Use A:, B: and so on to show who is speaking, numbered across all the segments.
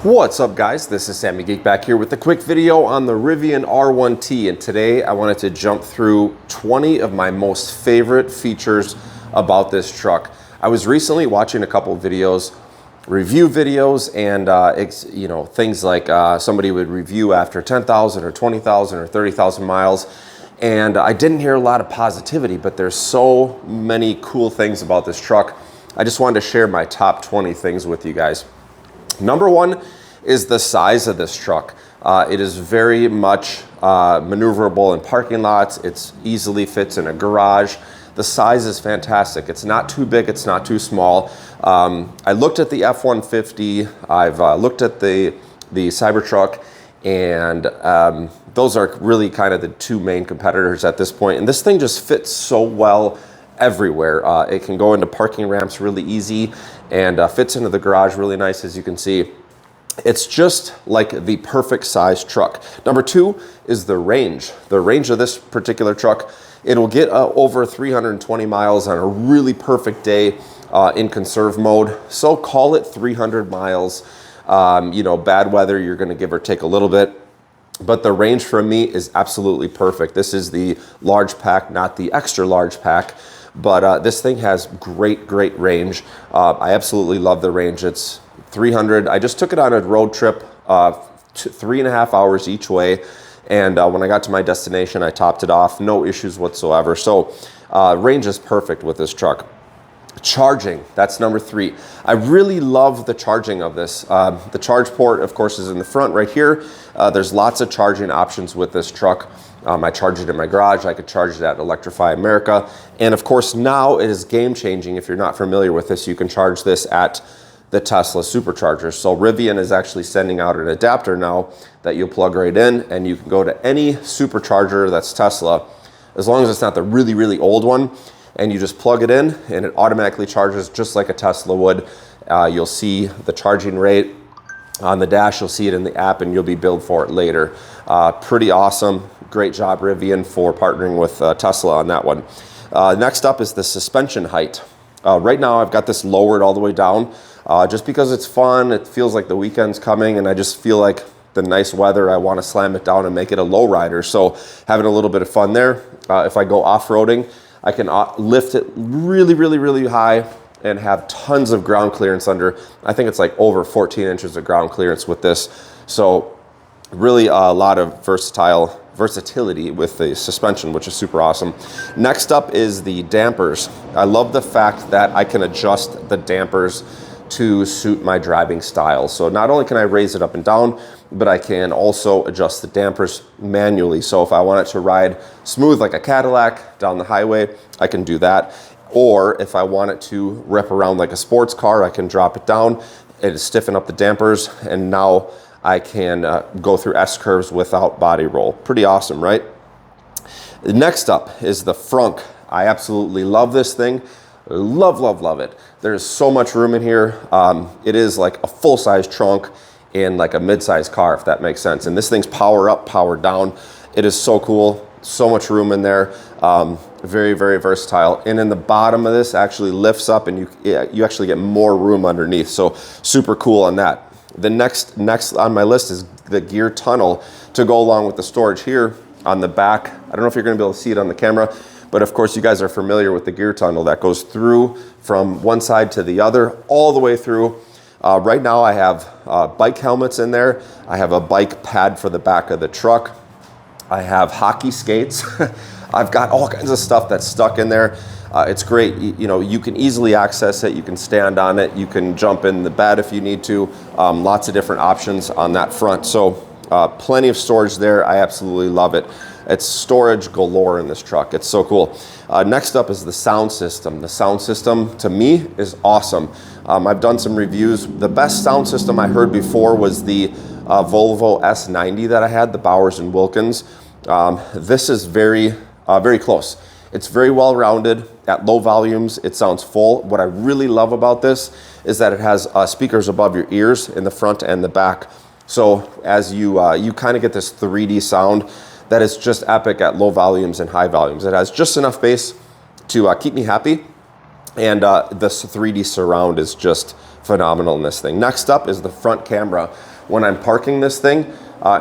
A: What's up, guys? This is Sammy Geek back here with a quick video on the Rivian R1T, and today I wanted to jump through 20 of my most favorite features about this truck. I was recently watching a couple of videos, review videos, and things like somebody would review after 10,000 or 20,000 or 30,000 miles, and I didn't hear a lot of positivity, but there's so many cool things about this truck. I just wanted to share my top 20 things with you guys. Number one is the size of this truck. It is very much maneuverable in parking lots. It easily fits in a garage. The size is fantastic. It's not too big, it's not too small. I looked at the F-150, I've looked at the Cybertruck, and those are really kind of the two main competitors at this point. And this thing just fits so well everywhere. It can go into parking ramps really easy and fits into the garage really nice, as you can see. It's just like the perfect size truck. Number two is the range. The range of this particular truck, it'll get over 320 miles on a really perfect day in conserve mode. So call it 300 miles. Bad weather, you're gonna give or take a little bit. But the range for me is absolutely perfect. This is the large pack, not the extra large pack. But this thing has great range. I absolutely love the range. It's 300. I just took it on a road trip, 3.5 hours each way. And when I got to my destination, I topped it off. No issues whatsoever. So range is perfect with this truck. Charging, that's number three. I really love the charging of this. The charge port, of course, is in the front right here. There's lots of charging options with this truck. I charge it in my garage. I could charge it at Electrify America. And of course, now it is game changing. If you're not familiar with this, you can charge this at the Tesla superchargers. So Rivian is actually sending out an adapter now that you'll plug right in, and you can go to any supercharger that's Tesla, as long as it's not the really old one, and you just plug it in and it automatically charges just like a Tesla would. You'll see the charging rate on the dash, you'll see it in the app, and you'll be billed for it later. Pretty awesome. Great job, Rivian, for partnering with Tesla on that one. Next up is the suspension height. Right now I've got this lowered all the way down just because it's fun. It feels like the weekend's coming, and I just feel like the nice weather, I want to slam it down and make it a low rider. So having a little bit of fun there. If I go off-roading, I can lift it really high and have tons of ground clearance under. I think it's like over 14 inches of ground clearance with this. So really a lot of versatility with the suspension, which is super awesome. Next up is the dampers. I love the fact that I can adjust the dampers to suit my driving style. So not only can I raise it up and down, but I can also adjust the dampers manually. So if I want it to ride smooth like a Cadillac down the highway, I can do that. Or if I want it to rip around like a sports car, I can drop it down and stiffen up the dampers, and now I can go through S-curves without body roll. Pretty awesome, right? Next up is the frunk. I absolutely love this thing. Love it. There's so much room in here. It is like a full-size trunk in like a mid-size car, if that makes sense. And this thing's power up, power down. It is so cool. So much room in there. Very versatile. And in the bottom of this actually lifts up, and you actually get more room underneath. So super cool on that. The next on my list is the gear tunnel to go along with the storage here on the back. I don't know if you're going to be able to see it on the camera, but of course you guys are familiar with the gear tunnel that goes through from one side to the other, all the way through. Right now I have bike helmets in there. I have a bike pad for the back of the truck. I have hockey skates. I've got all kinds of stuff that's stuck in there. It's great. You can easily access it. You can stand on it. You can jump in the bed if you need to. Lots of different options on that front. So plenty of storage there. I absolutely love it. It's storage galore in this truck. It's so cool. Next up is the sound system. The sound system, to me, is awesome. I've done some reviews. The best sound system I heard before was the Volvo S90 that I had, the Bowers & Wilkins. This is very close. It's very well rounded. At low volumes, it sounds full. What I really love about this is that it has speakers above your ears in the front and the back. So as you kind of get this 3D sound that is just epic at low volumes and high volumes. It has just enough bass to keep me happy, and this 3D surround is just phenomenal in this thing. Next up is the front camera. when I'm parking this thing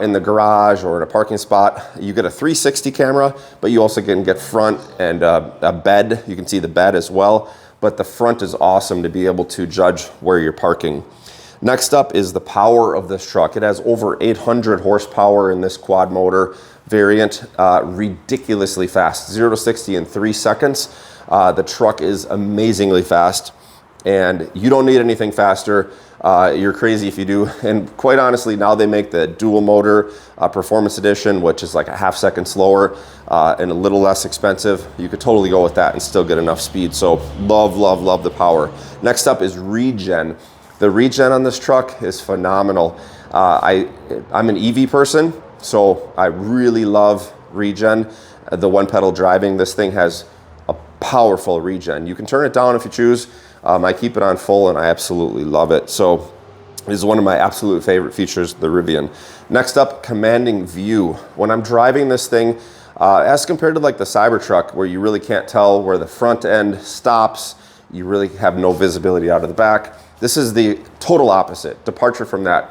A: in the garage or in a parking spot, you get a 360 camera, but you also can get front and a bed. You can see the bed as well, but the front is awesome to be able to judge where you're parking. Next up is the power of this truck. It has over 800 horsepower in this quad motor variant, ridiculously fast, 0 to 60 in 3 seconds. The truck is amazingly fast, and you don't need anything faster. You're crazy if you do. And quite honestly, now they make the dual motor performance edition, which is like a half second slower and a little less expensive. You could totally go with that and still get enough speed. So love, love, love the power. Next up is regen. The regen on this truck is phenomenal. I'm an EV person, so I really love regen. The one pedal driving, this thing has a powerful regen. You can turn it down if you choose. I keep it on full and I absolutely love it. So this is one of my absolute favorite features, the Rivian. Next up, commanding view. When I'm driving this thing, as compared to like the Cybertruck, where you really can't tell where the front end stops, you really have no visibility out of the back. This is the total opposite, departure from that.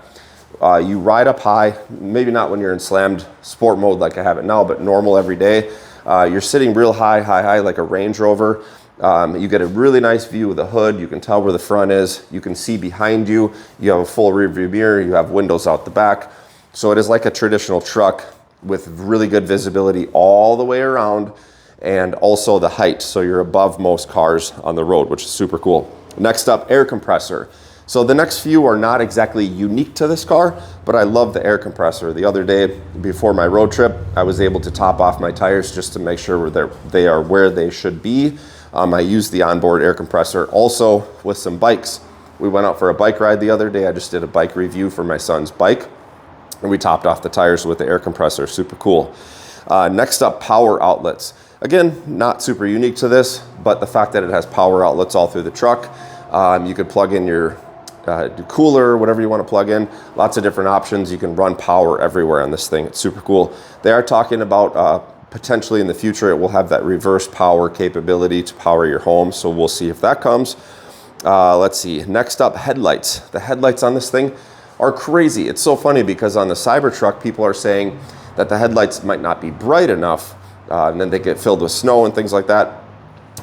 A: You ride up high, maybe not when you're in slammed sport mode like I have it now, but normal every day. You're sitting real high like a Range Rover. You get a really nice view of the hood. You can tell where the front is. You can see behind you. You have a full rear view mirror. You have windows out the back. So it is like a traditional truck with really good visibility all the way around, and also the height. So you're above most cars on the road, which is super cool. Next up, air compressor. So the next few are not exactly unique to this car, but I love the air compressor. The other day before my road trip, I was able to top off my tires just to make sure they are where they should be. I used the onboard air compressor also with some bikes. We went out for a bike ride the other day. I just did a bike review for my son's bike, and we topped off the tires with the air compressor. Super cool. Next up, power outlets. Again, not super unique to this, but the fact that it has power outlets all through the truck. You could plug in your cooler, whatever you want to plug in. Lots of different options. You can run power everywhere on this thing. It's super cool. They are talking about potentially in the future it will have that reverse power capability to power your home, so we'll see if that comes. Let's see. Next up, headlights. The headlights on this thing are crazy. It's so funny because on the Cybertruck, people are saying that the headlights might not be bright enough, and then they get filled with snow and things like that.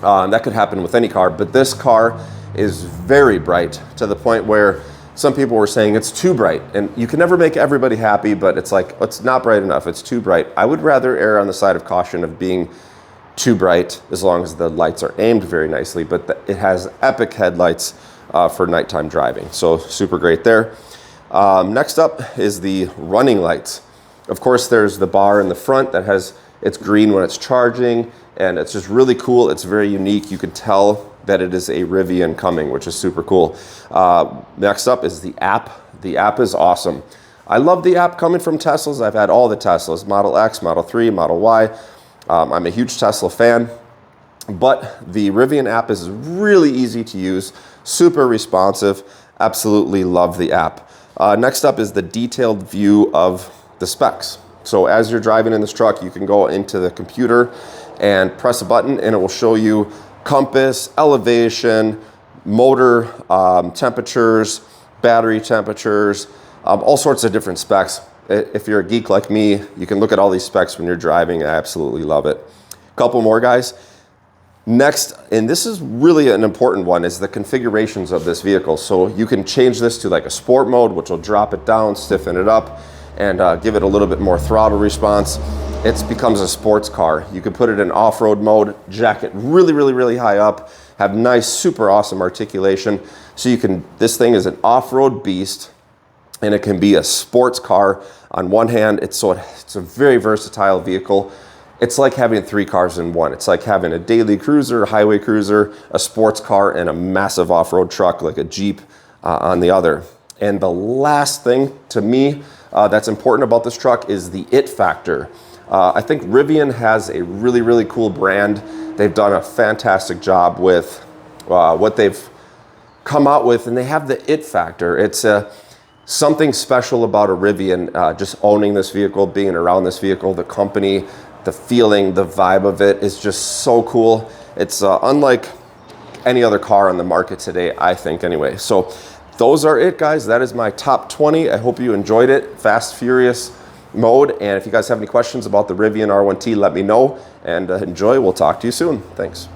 A: That could happen with any car, but this car is very bright to the point where some people were saying it's too bright, and you can never make everybody happy, but it's like, it's not bright enough, it's too bright. I would rather err on the side of caution of being too bright as long as the lights are aimed very nicely, but it has epic headlights for nighttime driving, so super great there. Next up is the running lights. Of course, there's the bar in the front that has, it's green when it's charging, and it's just really cool. It's very unique. You can tell that it is a Rivian coming, which is super cool. Next up is the app. The app is awesome. I love the app coming from Teslas. I've had all the Teslas, Model X, Model 3, Model Y. I'm a huge Tesla fan, but the Rivian app is really easy to use, super responsive. Absolutely love the app. Next up is the detailed view of the specs. So as you're driving in this truck, you can go into the computer and press a button, and it will show you compass, elevation, motor temperatures, battery temperatures, all sorts of different specs. If you're a geek like me, you can look at all these specs when you're driving. I absolutely love it. Couple more, guys. Next, and this is really an important one, is the configurations of this vehicle. So you can change this to like a sport mode, which will drop it down, stiffen it up, and give it a little bit more throttle response. It becomes a sports car. You can put it in off-road mode, jack it really, really, really high up, have nice, super awesome articulation. So you can, this thing is an off-road beast, and it can be a sports car. On one hand, it's a very versatile vehicle. It's like having 3 cars in one. It's like having a daily cruiser, a highway cruiser, a sports car, and a massive off-road truck like a Jeep on the other. And the last thing to me that's important about this truck is the it factor. I think Rivian has a really, really cool brand. They've done a fantastic job with what they've come out with, and they have the it factor. It's something special about a Rivian, just owning this vehicle, being around this vehicle, the company, the feeling, the vibe of it is just so cool. It's unlike any other car on the market today, I think anyway. So those are it, guys. That is my top 20. I hope you enjoyed it. Fast, furious mode. And if you guys have any questions about the Rivian R1T, let me know. And enjoy. We'll talk to you soon. Thanks.